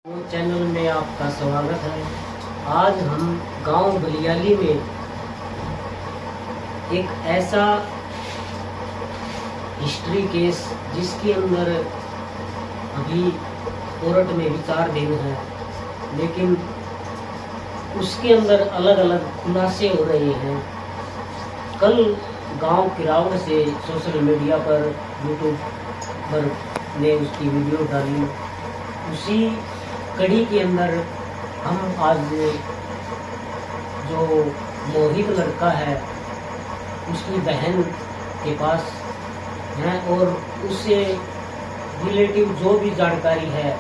वो चैनल में आपका स्वागत है। आज हम गांव बलियाली में एक ऐसा हिस्ट्री केस जिसके अंदर अभी कोर्ट में विचाराधीन है, लेकिन उसके अंदर अलग अलग खुलासे हो रहे हैं। कल गांव किरावड़ से सोशल मीडिया पर यूट्यूब पर ने उसकी वीडियो डाली। उसी कड़ी के अंदर हम आज जो मोहित लड़का है उसकी बहन के पास हैं और उससे रिलेटिव जो भी जानकारी है,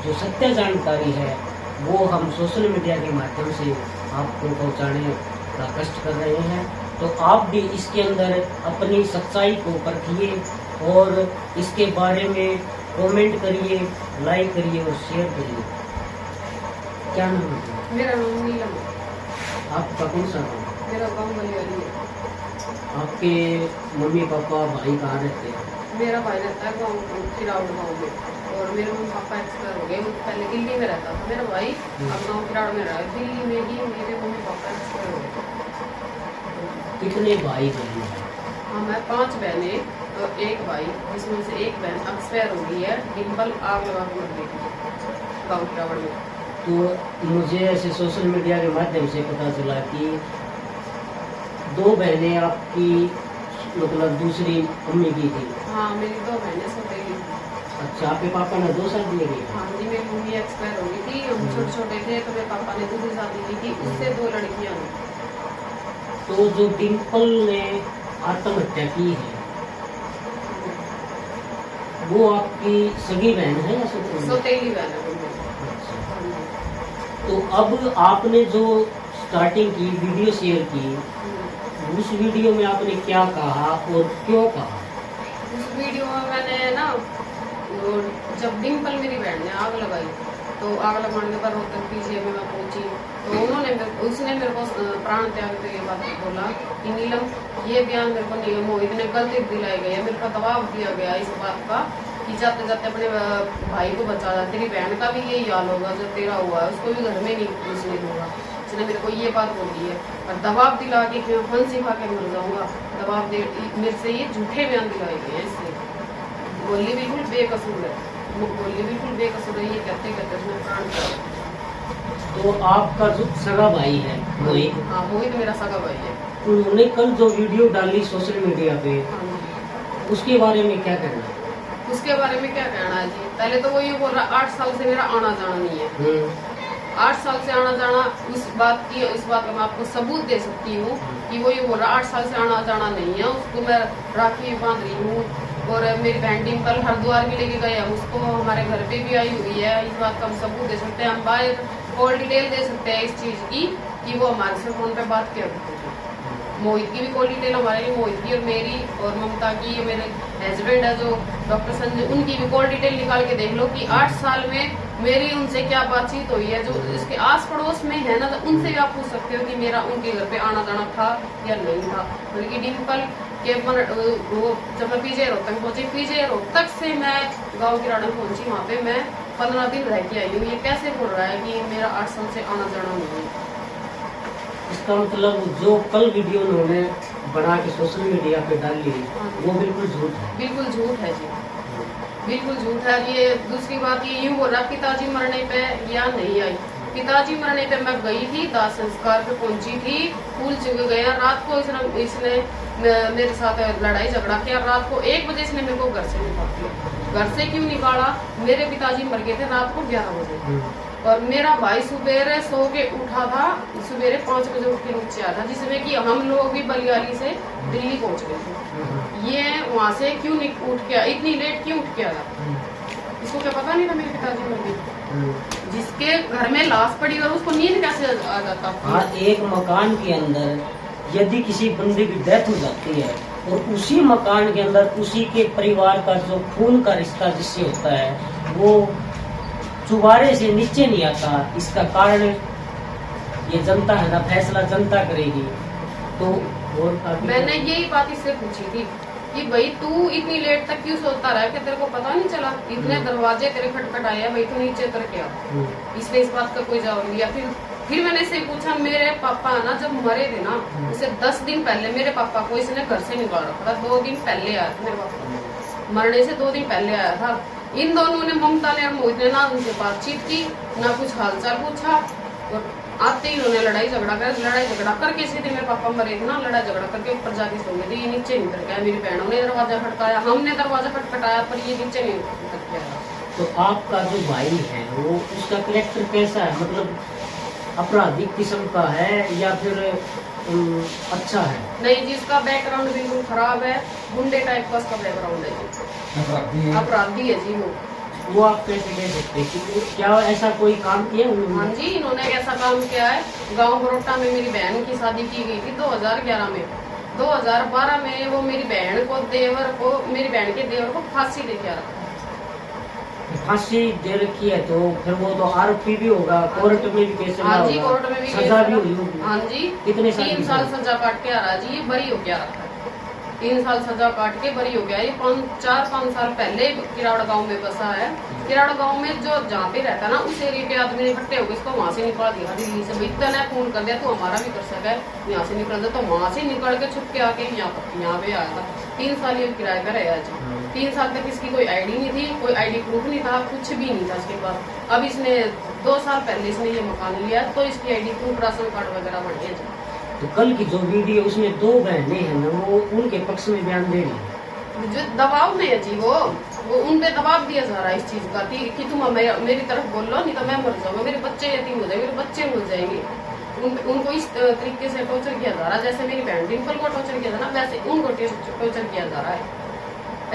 जो सत्य जानकारी है, वो हम सोशल मीडिया के माध्यम से आपको पहुंचाने का कष्ट कर रहे हैं। तो आप भी इसके अंदर अपनी सच्चाई को परखिए और इसके बारे में कमेंट करिए, लाइक करिए और शेयर करिए। क्या नाम है? मेरा नाम नीलम। आपका कौन सा नाम? मेरा गाँव बलियाली है। आपके मम्मी पापा भाई कहाँ रहते हैं? मेरा भाई रहता है गाँव किरावड़ गाँव में, और मेरे मम्मी पापा एक्सपायर हो गए। वो पहले दिल्ली में रहता था मेरा भाई, अब गाँव किरावड़ में रहा है। दिल्ली में ही मेरे मम्मी पापा एक्सपायर हो गए। कितने भाई बहन हैं? हाँ, मैं 5 बहनें और एक भाई, जिसमें से एक बहन एक्सपायर हो गई है। डिम्पल आग लगा के मर गई थी गाँव किरावड़ में। तो मुझे ऐसे सोशल मीडिया के माध्यम से पता चला कि 2 बहनें आपकी मतलब दूसरी अम्मी की थी। हाँ, मेरी 2 बहनें सौतेली। अच्छा, आपके पापा ने 2 शादी की? हाँ जी, मेरी मम्मी एक्सपायर हो गई थी। हम छोटे छोटे थे तो मेरे पापा ने दूसरी शादी की थी, उससे 2 लड़कियाँ हुई। तो जो डिम्पल ने आत्महत्या की है वो आपकी सगी बहन है या सौतेली बहन है वो मेरी। तो अब आपने जो स्टार्टिंग की वीडियो शेयर की, उस वीडियो में आपने क्या कहा और क्यों कहा? उस वीडियो में मैंने ना, जब डिम्पल मेरी बहन ने आग लगाई, तो आग लगाने पर रोहतक पीजीआई में मैं पहुंची, तो उसने मेरे को प्राण त्याग के ये बात बोला कि नीलम, ये बयान मेरे को नहीं, मोहित ने गलती दिलाई गई है, मेरे को दबाव दिया गया इस बात का कि जाते जाते अपने भाई को बचा जा। तेरी बहन का भी यही हाल होगा जो तेरा हुआ है, उसको भी घर में नहीं घुसने दूंगा। उसने मेरे को ये बात बोली है और दबाव दिला के कि मैं फांसी खा के मर जाऊंगा। दबाव दे मेरे से ये झूठे बयान दिलाए गए हैं। इससे बोली बिल्कुल बेकसूर है, बोली बिल्कुल बेकसूर है। ये कहते कहते उसने प्राण त्यागा। तो आपका जो सगा भाई है मोहित, हाँ, मोहित मेरा सगा भाई है। उन्होंने कल जो वीडियो डाली सोशल मीडिया पे, हाँ, उसके बारे में क्या कहना है? उसके बारे में क्या कहना है जी? पहले तो वो ये बोल रहा 8 साल से मेरा आना जाना नहीं है। 8 साल से आना जाना, इस बात का मैं आपको सबूत दे सकती हूँ कि वो ये बोल रहा 8 साल से आना जाना नहीं है। उसको मैं राखी बांध रही हूँ और मेरी बहन डिम्पल हरिद्वार भी लेके गए हैं उसको, हमारे घर पे भी आई हुई है। इस बात का हम सबूत दे सकते हैं, हम बाहर कॉल डिटेल दे सकते हैं इस चीज की कि वो हमारे से फोन पे बात किया करते थे। मोहित की भी कॉल डिटेल हमारे लिए, मोहित की और मेरी और ममता की, मेरे हस्बैंड है जो डॉक्टर संजय, उनकी भी कॉल डिटेल निकाल के देख लो कि 8 साल में मेरी उनसे क्या बातचीत हुई है। जो इसके आस पड़ोस में है ना, तो उनसे भी आप पूछ सकते हो कि मेरा उनके घर पे आना जाना था या नहीं था। बल्कि डिम्पल के वो जब मैं पीजे रोहतक पहुंची, पीजे रोहतक से मैं गाँव किराड़ा पहुंची, वहाँ पे मैं 15 दिन रह के आई हूँ। ये कैसे बोल रहा है कि मेरा 8 साल से आना जाना नहीं है? इसका मतलब जो कल वीडियो उन्होंने बना के सोशल मीडिया पे डाली वो बिल्कुल झूठ है। बिल्कुल झूठ है जी, बिल्कुल झूठ है। ये दूसरी बात ये यूँ बोल रहा पिताजी मरने पे या नहीं आई। पिताजी मरने पे मैं गई थी, दाह संस्कार पे पहुंची थी, फूल चुग गया। रात को इसने मेरे साथ लड़ाई झगड़ा किया। रात को 1 बजे इसने मेरे को घर से निकाल दिया। घर से क्यों निकाला? मेरे पिताजी मर गए थे रात को 11 बजे, और मेरा भाई सुबेरे सो के उठा था, सुबेरे 5 बजे उठ के नीचे आया था, जिसमें कि हम लोग भी बलियाली से दिल्ली पहुंच गए थे। ये वहाँ से क्यों उठ के, इतनी लेट क्यों उठ के आया? इसको क्या पता नहीं था मेरे पिताजी मर गए? जिसके घर में लाश पड़ी और उसको नींद कैसे आ जाता? हाँ, एक मकान के अंदर यदि किसी बंदे की डेथ हो जाती है और उसी मकान के अंदर उसी के परिवार का जो खून का रिश्ता जिससे होता है वो चुबारे से नीचे नहीं आता, इसका कारण ये जनता है ना, फैसला जनता करेगी। तो और मैंने यही बात इससे पूछी थी कि भाई तू इतनी लेट तक क्यों सोता रहा, कि तेरे को पता नहीं चला, इतने दरवाजे तेरे खटखटाए हैं, भाई तू नीचे उतर के आ। इसने इस बात का कोई जवाब दिया। फिर मैंने इससे पूछा, मेरे पापा ना जब मरे थे ना, उसे 10 दिन पहले मेरे पापा को इसने घर से निकाल रखा था। 2 दिन पहले आया था मेरे पापा, मरने से 2 दिन पहले आया था। इन दोनों ने, ममता ने और मोहित ने, ना उनसे बातचीत की, ना कुछ हालचाल पूछा, और आते ही उन्होंने लड़ाई झगड़ा करके सीधे मेरे पापा मरे थे ना, लड़ाई झगड़ा करके ऊपर जाके सो गए थे। ये नीचे नहीं उतर गया। मेरी बहनों ने दरवाजा खटकाया, हमने दरवाजा खटखटाया, पर ये नीचे नहीं उतर गया। तो आपका जो भाई है वो, उसका कैरेक्टर कैसा है? मतलब आपराधिक किस्म का है या फिर अच्छा है? नहीं जी, इसका बैकग्राउंड बिल्कुल खराब है, गुंडे टाइप का उसका बैकग्राउंड है जी, अपराधी है जी वो। आप कैसे कह सकते हैं कि क्या ऐसा कोई काम किया उन्होंने? हाँ जी, इन्होंने एक ऐसा काम किया है। गांव बरोटा में मेरी बहन की शादी की गई थी 2011 में। 2012 में वो मेरी बहन के देवर को फांसी दे के रखा। फांसी दे रखी है तो फिर वो तो आरोपी भी होगा, कोर्ट में भी केस हाँ जी, कोर्ट में भी सजा भी हुई होगी। हाँ जी, कितने 3 साल सजा काट के आ रहा जी, ये बरी हो गया रखा है। 3 साल सजा काट के बरी हो गया। ये 4-5 साल पहले किराड़ गांव में बसा है। किराड़ गांव में जो जहाँ पे रहता ना, उस एरिया के आदमी ने इकट्ठे हो गए इसको वहां से निकाल दिया दिल्ली से। इतना फोन कर दिया तो हमारा भी कर सका है, यहाँ से निकल जाए, तो वहां से निकल के छुप के आके यहाँ पे आया था। 3 साल ये किराए का रहा जी। 3 साल तक इसकी कोई आईडी नहीं थी, कोई आईडी प्रूफ नहीं था, कुछ भी नहीं था इसके पास। अब इसने 2 साल पहले इसने ये मकान लिया, तो इसकी आईडी प्रूफ, राशन कार्ड वगैरह बन गया जी। तो कल की जो वीडियो, उसमें 2 बहनें हैं ना, वो उनके पक्ष में बयान दे रही है। जो दबाव में है जी, वो उन पे दबाव दिया जा रहा है इस चीज का कि तुम मेरी तरफ बोल लो, नहीं तो मैं मर जाऊंगा, मेरे बच्चे यतीम हो जाएंगे, मेरे बच्चे मर जाएंगे। उनको इस तरीके से टॉर्चर किया जा रहा है। जैसे मेरी बहन डिम्पल को टॉर्चर किया था ना, वैसे उनको टॉर्चर किया जा रहा है।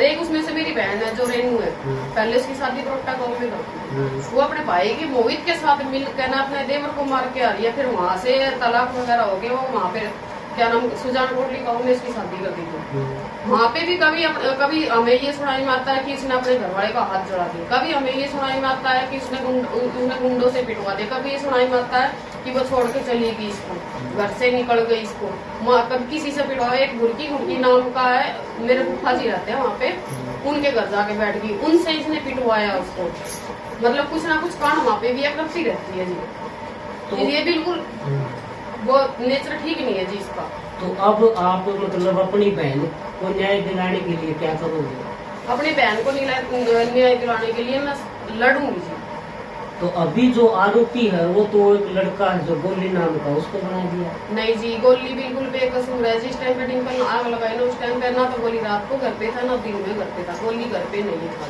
एक उसमें से मेरी बहन है जो रेनू है, पहले उसकी शादी बरोटा गाँव में करती, वो अपने भाई के मोहित के साथ मिलकर ना अपने देवर को मार के आ रही है। फिर वहां से तलाक वगैरह हो गए, वो वहाँ पे क्या नाम, सुजान कोटली गाँव में इसकी शादी कर दी थी। वहाँ पे भी कभी हमें ये सुनाई में आता है कि इसने अपने घर वाले का हाथ जड़ा दिया, कभी हमें ये सुनाई में आता है कि उसने गुंडों से पिटवा दिया, कभी ये सुनाई में आता है कि वो छोड़ के चली गई इसको, घर से निकल गई इसको, कभी किसी से पिटवा। एक घुड़की नाम का है, मेरे फूफा जी रहते हैं वहाँ पे, उनके घर जाके बैठ गई, उनसे इसने पिटवाया उसको। मतलब कुछ ना कुछ कांड वहाँ पे भी करती रहती है जी। तो ये बिल्कुल वो नेचर ठीक नहीं है जी इसका। तो अब आप मतलब अपनी बहन को न्याय दिलाने के लिए क्या करोगे? अपनी बहन को न्याय दिलाने के लिए मैं लड़ूंगी जी। तो अभी जो आरोपी है वो तो एक लड़का है जो गोली नाम का, उसको बना दिया। नहीं जी, गोली बिल्कुल बेकसूर है। जिस टाइम पे डिम्पल आग लगाई ना, उस टाइम पे ना तो गोली रात को घर पे था, ना दिन में घर पे था, गोली घर पे नहीं था।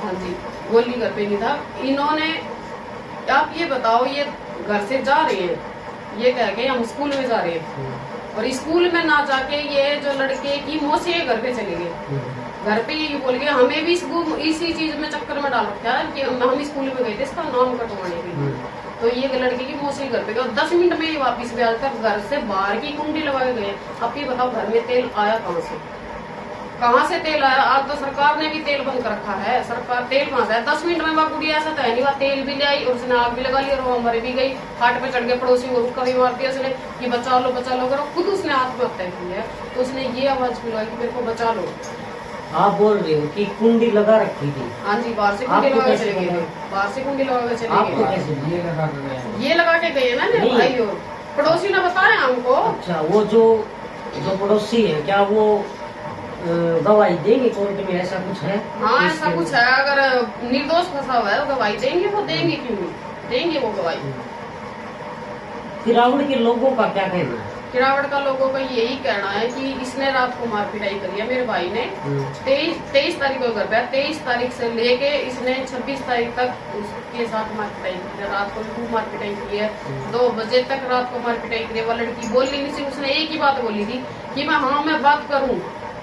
हाँ जी, गोली घर पे नहीं था। इन्होंने, आप ये बताओ, ये घर से जा रहे हैं, ये कह के हम स्कूल में जा रहे हैं, और स्कूल में ना जाके ये जो लड़के की मौसी के घर पे चले गए। घर पे ये बोल गए, हमें भी इसी चीज में चक्कर में डाल रखा है कि हम स्कूल में गए थे इसका नाम कटवाने के लिए। तो ये लड़के की मौसी घर पे गए, 10 मिनट में वापिस भी आज तक घर से बाहर की कुंडी लगाए गए। अब ये बताओ, घर में तेल आया कहाँ से तेल आया? आज तो सरकार ने भी तेल बंद कर रखा है। सरकार तेल कहाँ से है? 10 मिनट में वह गुड़िया ऐसा तो है नहीं, वह तेल भी ले आई और उसने आग भी लगा ली और वो मर भी गई। हाट पे चढ़ के पड़ोसी को रुका भी मार दिया उसने कि बचा लो करो, खुद उसने आत्महत्या की है। तो उसने ये आवाज बुलाई कि मेरे को बचा लो। आप बोल रहे हो कि कुंडी लगा रखी थी? हाँ जी, बाहर से कुंडी लगा के चले गए, बाहर से कुंडी लगा के चले गए। ये लगा के गए ना मेरे भाई, और पड़ोसी ने बताया हमको। अच्छा, वो जो पड़ोसी है, क्या वो गवाही देंगे कोर्ट में, ऐसा कुछ है? हाँ, ऐसा कुछ है। अगर निर्दोष फंसा हुआ है, गवाही देंगे, वो देंगे, क्यों नहीं देंगे वो गवाही। किरावड़ के लोगों का क्या कहना है? किरावड़ का लोगों का यही कहना है कि इसने रात को मार पिटाई करी है मेरे भाई ने। 23 तारीख को घर पे, 23 तारीख से लेके इसने 26 तारीख तक उसके साथ मार पिटाई की है। रात को खूब मार पिटाई की है, 2 बजे तक रात को मार पिटाई की है। वो लड़की बोली नहीं थी, उसने एक ही बात बोली थी कि मैं बात करूँ,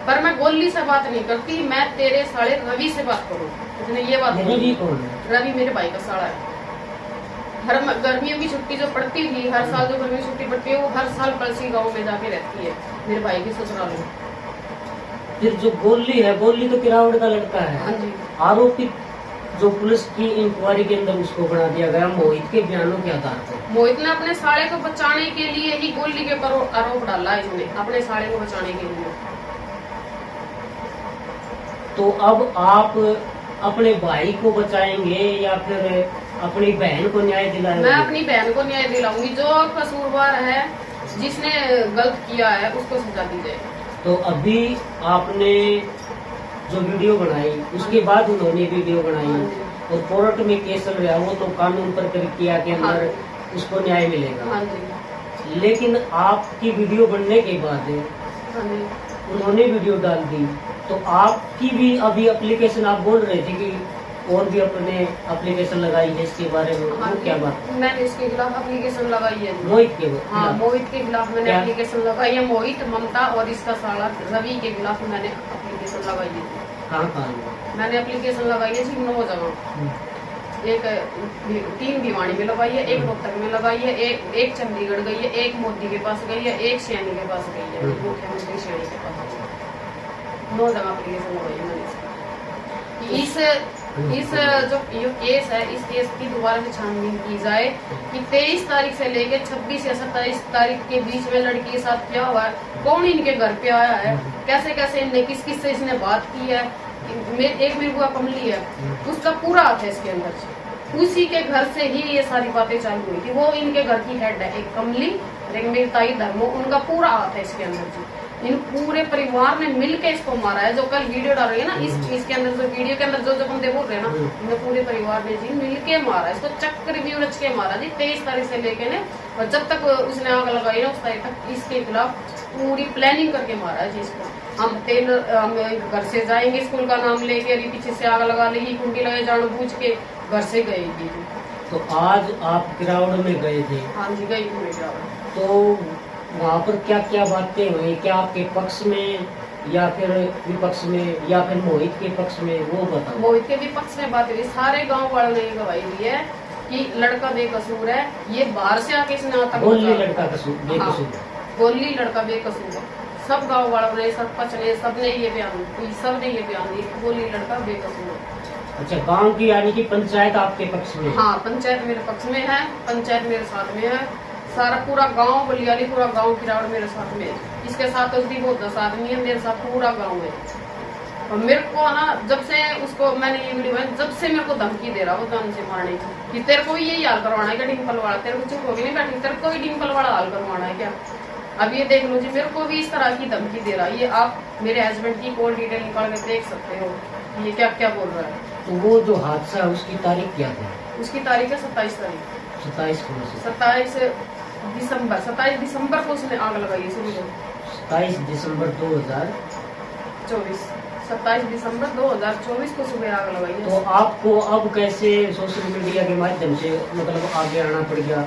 पर मैं गोली से बात नहीं करती, मैं तेरे साले रवि से बात करूँ। उसने ये बात बोली। रवि मेरे भाई का साला है। हर गर्मियों की छुट्टी जो पड़ती थी, हर साल जो गर्मी की छुट्टी पड़ती है, वो हर साल कलसी गांव में जाके रहती है मेरे भाई के ससुराल में। फिर जो गोली है, गोली तो किरावड़ का लड़का है। हाँ जी। आरोपी जो पुलिस की इंक्वायरी के अंदर उसको बना दिया गया मोहित के बयानों के आधार पर। मोहित ने अपने साले को बचाने के लिए ही गोली के ऊपर आरोप डाला। इसने अपने साले को बचाने के लिए। तो अब आप अपने भाई को बचाएंगे या फिर अपनी बहन को न्याय दिलाएंगे? मैं अपनी बहन को न्याय दिलाऊंगी। जो कसूरवार है, जिसने गलत किया है, उसको सजा दी जाए। तो अभी आपने जो वीडियो बनाई उसके बाद उन्होंने वीडियो बनाई और कोर्ट में केस चल रहा है, वो तो कानून प्रक्रिया के अंदर उसको न्याय मिलेगा। हाँ जी। लेकिन आपकी वीडियो बनने के बाद हाँ जी। उन्होंने वीडियो डाल दी, तो आपकी भी अभी एप्लीकेशन आप बोल रहे थे कि और भी अपने एप्लीकेशन लगाई है इसके बारे में, हाँ वो क्या बात? मैंने इसके खिलाफ एप्लीकेशन लगाई है। मोहित के हाँ, मोहित के खिलाफ मैंने क्या? एप्लीकेशन लगाई है। मोहित, ममता और इसका साला रवि के खिलाफ मैंने एप्लीकेशन लगाई है। कहाँ कहाँ? मैंने एप्लीकेशन लगाई है जी 9 जगह। एक 3 भिवानी में लगाई है, एक रोहतक में लगाई है, एक चंडीगढ़ गई है, एक मोदी के पास गई है, एक सैनी के पास गई है, मुख्यमंत्री सैनी के पास गई है। 9 जगह एप्लीकेशन लगाई है मैंने इस जो ये केस है, इस केस की दोबारा से छानबीन की जाए कि 23 तारीख से लेके 26 या 27 तारीख के बीच में लड़की के साथ क्या हुआ है, कौन इनके घर पे आया है, कैसे कैसे इनने किस किस से इसने बात की है। एक मेरी बुआ कमली है, उसका पूरा हाथ है इसके अंदर से। उसी के घर से ही ये सारी बातें चालू हुई थी। वो इनके घर की हेड है, एक कमली और एक मेरी ताई धर्मो, उनका पूरा हाथ है इसके अंदर जी। इन पूरे परिवार ने मिलके इसको मारा है। जो कल वीडियो डाल रही है ना, इसके अंदर जो वीडियो के अंदर जो बंदे बोल रहे हैं ना, इन्हें पूरे परिवार ने जी मिलके मारा, इसको चक्कर भी रच के मारा जी 23 तारीख से लेके ने। और जब तक उसने आग लगाई ना उस तारीख तक इसके खिलाफ पूरी प्लानिंग करके मारा है जी इसको। हम घर से जाएंगे, स्कूल का नाम लेके, अभी पीछे से आग लगा लेगी, कुंडी लगे जान बूझ के घर से गएगी। तो आज आप क्राउड में गए थे? हाँ जी, गई थी मैं क्राउड। तो वहाँ पर क्या क्या बातें हुई? क्या आपके पक्ष में या फिर विपक्ष में या फिर मोहित के पक्ष में, वो बताओ। मोहित के विपक्ष में बात हुई। सारे गांव वालों ने गवाही दी है कि लड़का बेकसूर है, ये बाहर से आके इसने आतंक बोली लड़का कसूर बेकसूर, बोली लड़का बेकसूर है। सब गांव वालों ने, सरपंच ने, सबने ये बयान दिया, बोली लड़का बेकसूर है। अच्छा, गांव की यानी कि पंचायत आपके पक्ष में? हाँ, पंचायत मेरे पक्ष में है, पंचायत मेरे साथ में है। सारा पूरा गांव बलियाली, पूरा गांव किराड़ मेरे साथ में है। इसके साथ उसकी बहुत 10 आदमी है, मेरे साथ पूरा गांव है। और मेरे को ना जब से उसको मैंने ये वीडियो बनाई, जब से मेरे को धमकी दे रहा वो जान से मारने की कि तेरे को भी यही हाल करवाना है क्या डिम्पल वाला, तेरे को चुप होगी नहीं बैठी, तेरे को भी डिम्पल वाला हाल करवाना है क्या। अब ये देख लो जी, मेरे को भी इस तरह की धमकी दे रहा है। ये आप मेरे हस्बैंड की कॉल डिटेल निकाल कर देख सकते हो, ये क्या क्या बोल रहा है। तो वो जो हादसा है उसकी तारीख क्या थी? उसकी तारीख है 27 तारीख। 27 कौन सी? 27 दिसंबर को उसने आग लगाई है। 27 दिसंबर 2024। 27 दिसंबर 2024 को सुबह आग लगाई है। तो आपको अब कैसे सोशल मीडिया के माध्यम से मतलब आगे आना पड़ गया?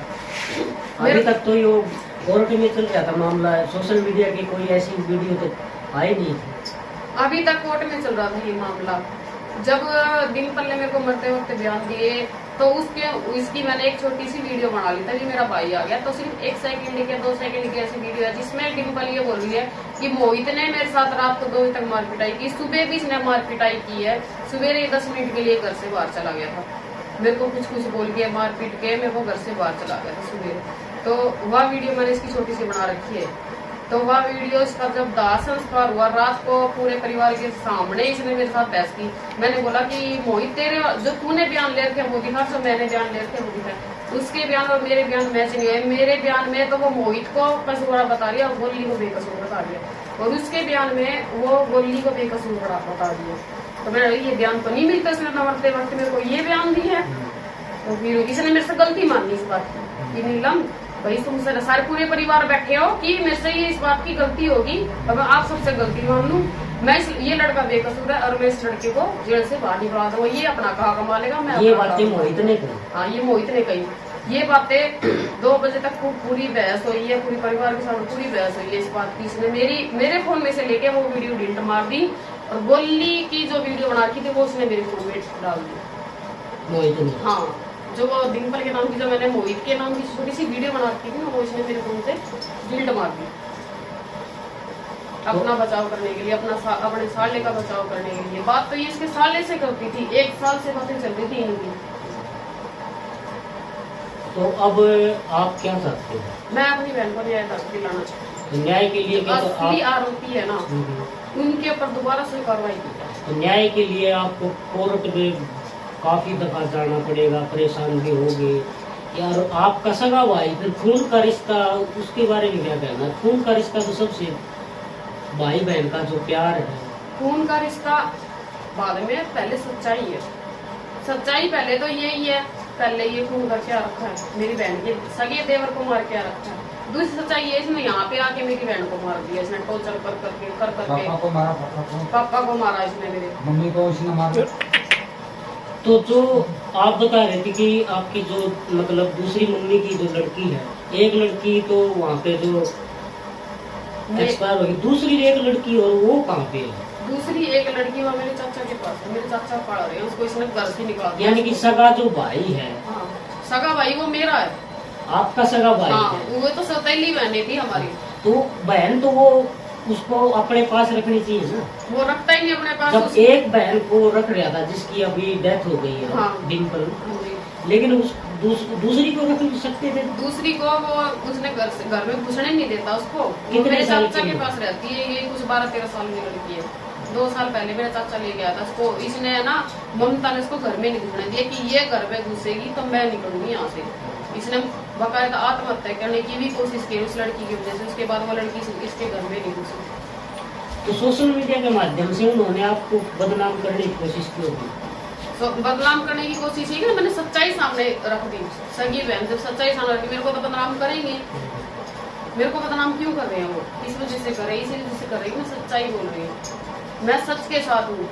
अभी तक तो ये कोर्ट में चल रहा था मामला, सोशल मीडिया की कोई ऐसी वीडियो तो आई नहीं थी। अभी तक कोर्ट में चल रहा था ये मामला। जब डिम्पल ने मेरे को मरते वक्त बयान दिए तो इसकी मैंने एक छोटी सी वीडियो बना ली, तभी मेरा भाई आ गया। तो सिर्फ 1 सेकंड की 2 सेकंड की ऐसी वीडियो है जिसमें डिम्पल ये बोल रही है कि मोहित ने मेरे साथ रात को 2 बजे तक मार पिटाई की, सुबह भी इसने मार पिटाई की है। सवेरे 10 मिनट के लिए घर से बाहर चला गया था, मेरे को कुछ बोल के मार पीट के मेरे को घर से बाहर चला गया था सुबह। तो वह वीडियो मैंने इसकी छोटी सी बना रखी है। तो वह वीडियो इसका जब दाह संस्कार हुआ रात को पूरे परिवार के सामने इसने मेरे साथ बहस की। मैंने बोला कि मोहित तेरे जो तूने बयान ले रखे वो दिखा, जो मैंने बयान ले रखे वो दिखा। उसके बयान और मेरे बयान मैच नहीं हुए। मेरे बयान में तो वो मोहित को कसूर बता रही है और गोली को बेकसूर बता रही है, और उसके बयान में वो गोली को बेकसूर बता रही है। तो मैंने ये बयान तो नहीं मिलता, इसने मरते वक्त मेरे को ये बयान दी है। तो फिर इसने मेरे से गलती मानी इस बात की कि नीलम भाई तुम सारे पूरे परिवार बैठे हो कि मेरे से ये इस बात की गलती होगी और मैं आप सबसे गलती मान लूं। ये लड़का बेकसूर है और मैं इस लड़के को जेल से बाहर निकलवा दूंगा। ये अपना कहा कमा लेगा, मैं ये बातें मोहित ने कही। हाँ, ये मोहित ने कही। ये बातें 2 बजे तक पूरी बहस हुई है, पूरी परिवार के सामने पूरी बहस हुई है इस बात की। इसने मेरे फोन में से लेके वो वीडियो डिलीट मार दी और गोली की जो वीडियो बना रखी थी वो उसने मेरे फोन में डाल दी मोहित ने। हाँ, जो वो डिम्पल के नाम की जो मैंने मोहित के नाम की छोटी सी वीडियो बना रखी थी ना, वो इसने मेरे फोन से डिलीट मार दी अपना बचाव करने के लिए, अपने साले का बचाव करने के लिए। बात तो ये इसके साले से करती थी, 1 साल से बातें चल रही थी इनकी। तो अब आप क्या चाहते हो? मैं अपनी बहन को न्याय दिलाना चाहती हूँ। न्याय के लिए असली आरोपी है ना, उनके ऊपर दोबारा से कार्रवाई की जाए। तो न्याय के लिए आपको कोर्ट में काफी दफा जाना पड़ेगा, परेशान भी होगे यार। आपका सगा भाई, फिर खून का रिश्ता, उसके बारे में क्या कहना है? खून का रिश्ता तो सबसे, भाई बहन का जो प्यार है, खून का रिश्ता बाद में, पहले सच्चाई है। सच्चाई पहले तो यही है, पहले ये खून करके आ रखा है, मेरी बहन के सगे देवर को मार के आ रखा है। दूसरी सच्चाई ये, इसने यहाँ पे आके मेरी बहन को मार दिया, इसने टॉर्चर कर करके पापा को मारा, पापा को मारा इसने, मेरे मम्मी को इसने मारा। तो जो आप बता रहे थे कि आपकी जो मतलब दूसरी मम्मी की जो लड़की है, एक लड़की तो वहाँ पे जो एक्सपायर होगी, दूसरी एक लड़की और वो कहाँ पे है? दूसरी एक लड़की वो मेरे चाचा के पास है, मेरे चाचा पढ़ रहे हैं, उसको इसने घर से निकाला दिया। यानी कि सगा जो भाई है, हाँ, सगा भाई वो मेरा है। आपका सगा भाई हाँ, है। वो तो सौतेली बहनें थी हमारी। तो बहन तो वो उसको अपने पास रखनी चाहिए ना। वो रखता ही नहीं अपने पास। जब एक बहन को रख रहा था जिसकी अभी डेथ हो गई है, हाँ। डिम्पल, हाँ जी। लेकिन उस दूसरी को रख सकते थे। दूसरी को वो उसने घर में घुसने नहीं देता उसको। वो कितने मेरे साल चाचा की के है? पास रहती है, ये कुछ 12-13 साल की लड़की है। 2 साल पहले मेरा चाचा ले गया था उसको, इसने ना ममता ने उसको घर में नहीं घुसने दिया कि ये घर में घुसेगी तो मैं निकलूंगी यहाँ से। इसने बाकायदा आत्महत्या करने की भी कोशिश की उस लड़की की वजह से। उसके बाद वो लड़की इसके घर में नहीं घुसी। तो सोशल मीडिया के माध्यम से उन्होंने आपको बदनाम करने की कोशिश की होगी। तो बदनाम करने की कोशिश की ना, मैंने सच्चाई सामने रख दी। सगी बहन जब सच्चाई सामने रखी, मेरे को तो बदनाम करेंगे। मेरे को बदनाम क्यों कर रहे हैं वो? इस वजह से कर रहे हैं, इसी वजह से कर रहे हैं, मैं सच्चाई बोल रही हूँ, मैं सच के साथ हूँ।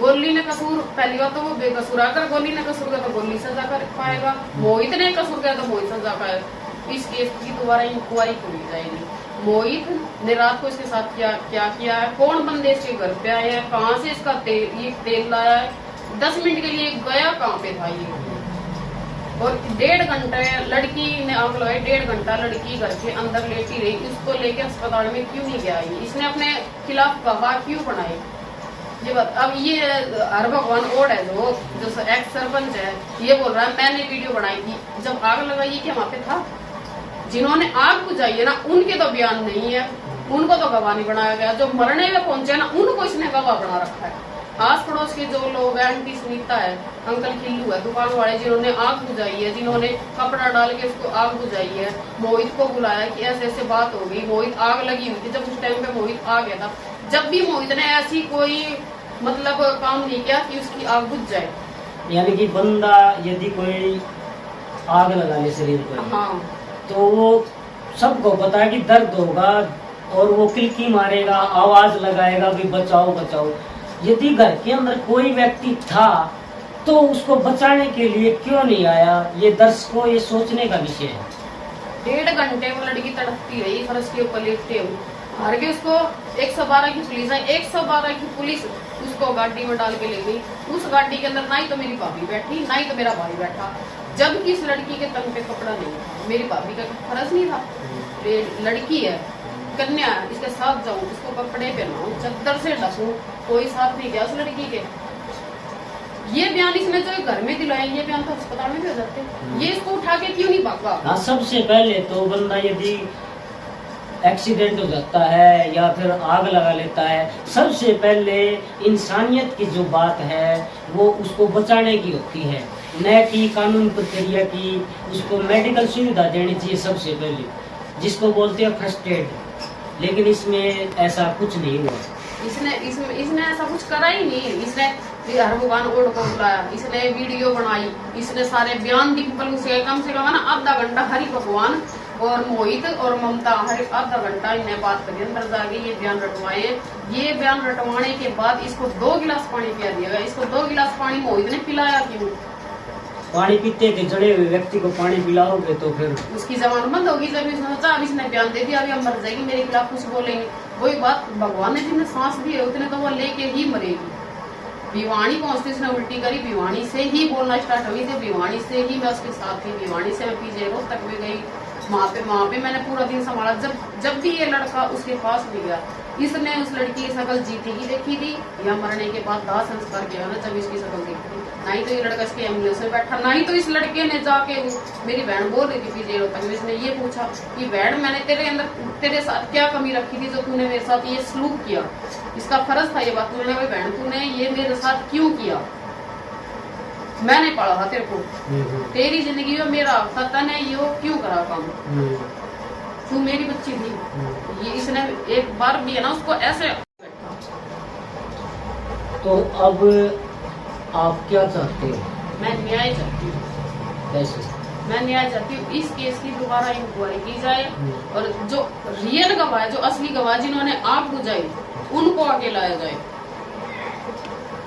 गोली ने कसूर, पहली बात तो वो बेकसूर, अगर गोली ने कसूर किया तो गोली सजा कर पाएगा, मोहित ने कसूर किया तो मोहित सजा पाएगा। इस केस की दोबारा इंक्वायरी खोली जाएगी। मोहित ने रात को इसके साथ क्या किया है, कौन बंदे इसके घर पे आए हैं, कहाँ से इसका तेल लाया है, 10 मिनट के लिए गया कहाँ पे था ये, और 1.5 घंटे लड़की ने आग लगाई, 1.5 घंटा लड़की घर के अंदर लेटी रही, उसको लेके अस्पताल में क्यों नहीं गया? इसने अपने खिलाफ गवाह क्यों बनाए ये बात? अब ये हर भगवान ओड है जो एक्स सरपंच है, ये बोल रहा है मैंने वीडियो बनाई थी। जब आग लगाई क्या वहाँ पे था? जिन्होंने आग बुझाई है ना, उनके तो बयान नहीं है, उनको तो गवाह नहीं बनाया गया। जो मरने में पहुंचे ना, उनको इसने गवाह बना रखा है। आस पड़ोस के जो लोग हैं, आंटी सुनीता है, अंकल खिल्लू है, दुकान वाले जिन्होंने आग बुझाई है, जिन्होंने कपड़ा डाल के उसको आग बुझाई है, मोहित को बुलाया कि ऐसे ऐसे बात हो गई, मोहित आग लगी हुई थी जब उस टाइम पे मोहित आ गया था। जब भी मोहित ने ऐसी कोई मतलब काम नहीं किया कि उसकी आग बुझ जाए। यानी कि बंदा यदि कोई आग लगा ले शरीर पर, हाँ, तो वो सबको पता है कि दर्द होगा और वो किलकी मारेगा, आवाज लगाएगा भी बचाओ बचाओ। यदि घर के अंदर कोई व्यक्ति था तो उसको बचाने के लिए क्यों नहीं आया? ये दर्शकों ये सोचने का विषय है। 1.5 घंटे वो लड़की तड़पती रही फर्श के ऊपर लेटते हुए, हार के उसको 112 की पुलिस आई, 112 की पुलिस उसको गाड़ी में डाल के ले गई। उस गाड़ी के अंदर ना ही तो मेरी भाभी बैठी, ना ही तो मेरा भाई बैठा, जबकि इस लड़की के तन पे कपड़ा नहीं था। मेरी भाभी का फर्ज नहीं था, ये लड़की है, कन्या है, इसके साथ जाऊं, इसको कपड़े पहनाऊं, चद्दर से ढकूं, कोई साथ नहीं गया उस लड़की के। ये बयान इसने जो घर में दिलाया, ये बयान तो अस्पताल में भी हो जाते। ये इसको उठा के क्यों नहीं भागा? हाँ, सबसे पहले तो बंदा यदि एक्सीडेंट हो जाता है या फिर आग लगा लेता है, सबसे पहले इंसानियत की जो बात है वो उसको बचाने की होती है, न कि कानून प्रक्रिया की। उसको मेडिकल सुविधा देनी चाहिए सबसे पहले, जिसको बोलते हैं फर्स्ट एड। लेकिन इसमें ऐसा कुछ नहीं हुआ। इसने ऐसा कुछ करा ही नहीं। इसने हर भगवान ओड को बुलाया, इसने वीडियो बनाई, इसने सारे बयान डिम्पल से कम ना आधा घंटा हरि भगवान और मोहित और ममता हर आधा घंटा इन्हें बात करी, अंदर जाके ये बयान रटवाए। ये बयान रटवाने के बाद इसको 2 गिलास पानी पिला दिया गया। इसको 2 गिलास पानी मोहित ने पिलाया क्यों? पानी पीते थे जड़े हुए व्यक्ति को पानी पिलाओगे तो फिर उसकी जबान बंद होगी। जब इसने सोचा अब इसने बयान दे दिया, अभी हम मर जाएगी, मेरे खिलाफ कुछ बोलेंगे। वही बात भगवान ने जिन्हें सांस दी है उतने तो वो लेके ही मरेगी। भिवानी पहुंचती उसने उल्टी करी, भिवानी से ही बोलना स्टार्ट हुई थी, भिवानी से ही मैं उसके साथ थी, भिवानी से मैं पीछे रोज तक भी गई, वहाँ पे मैंने पूरा दिन संभाला। जब भी ये लड़का उसके पास भी गया, इसने उस लड़की की शक्ल जीती की देखी थी या मरने के बाद दाह संस्कार किया ना, जब इसकी शक्ल देखी थी। ना ही तो ये लड़का इसके एम्बुलेंस में बैठा, ना ही तो इस लड़के ने जाके, मेरी बहन बोल रही थी पीछे तक, इसने ये पूछा कि बहन मैंने तेरे साथ क्या कमी रखी थी जो तूने मेरे साथ ये सलूक किया। इसका फर्ज था ये बात, तूने भाई बहन तूने ये मेरे साथ क्यों किया, मैंने पढ़ा था तेरे को, तेरी जिंदगी में मेरा हक था, ने ये क्यों करा काम, तू मेरी बच्ची थी। ये इसने एक बार भी है ना उसको ऐसे। तो अब आप क्या चाहते हो? मैं न्याय चाहती हूँ। कैसे? मैं न्याय चाहती हूँ, इस केस की दोबारा इंक्वायरी की जाए और जो रियल गवाह है, जो असली गवाह जिन्होंने आग बुझाई, उनको आगे लाया जाए।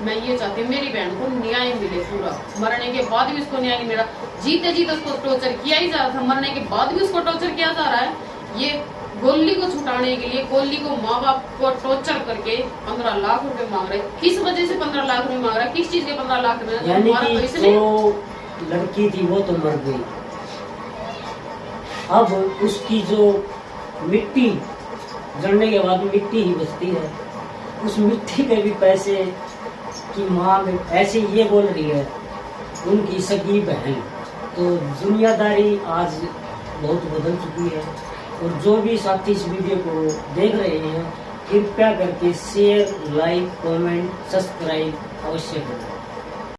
मैं ये चाहती हूँ मेरी बहन को न्याय मिले पूरा। मरने के बाद भी उसको न्याय नहीं मिला, जीते जीते उसको टॉर्चर किया ही जा रहा था, मरने के बाद भी उसको टॉर्चर किया जा रहा है। ये गोली को छुटाने के लिए गोली को माँ बाप को टॉर्चर करके 15 लाख रुपए मांग रहे। किस वजह से 15 लाख रुपए मांग रहा है, किस चीज के 15 लाख रुपए? यानी कि जो लड़की थी वो तो मर गई, अब उसकी जो मिट्टी जलने के बाद मिट्टी ही बचती है, उस मिट्टी पे भी पैसे की मांग ऐसे ये बोल रही है उनकी सगी बहन। तो दुनियादारी आज बहुत बदल चुकी है। और जो भी साथी इस वीडियो को देख रहे हैं, कृपया करके शेयर, लाइक, कमेंट, सब्सक्राइब अवश्य करें।